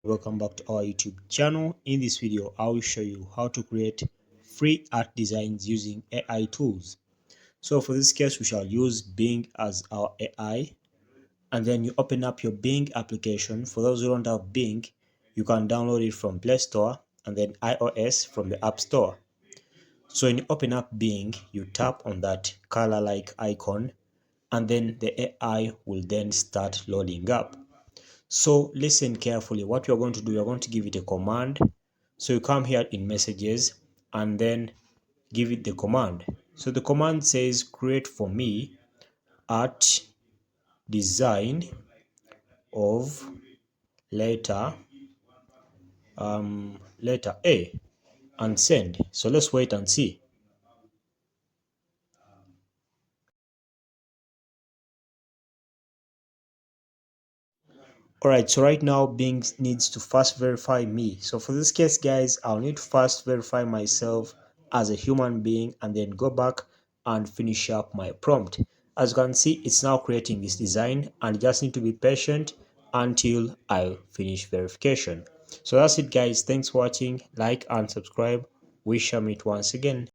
Welcome back to our YouTube channel. In this video I will show you how to create free art designs using AI tools. So for this case we shall use Bing as our AI, and then you open up your Bing application. For those who don't have Bing, you can download it from Play Store and then iOS from the App Store. So when you open up Bing, you tap on that color like icon and then the AI will then start loading up. So listen carefully. What you're going to do, you're going to give it a command. So you come here in messages and then give it the command. So the command says create for me art design of letter letter A and send. So let's wait and see. Alright, so right now Bing needs to first verify me. So for this case, guys, I'll need to first verify myself as a human being and then go back and finish up my prompt. As you can see, it's now creating this design, and you just need to be patient until I finish verification. So that's it, guys. Thanks for watching. Like and subscribe. We shall meet once again.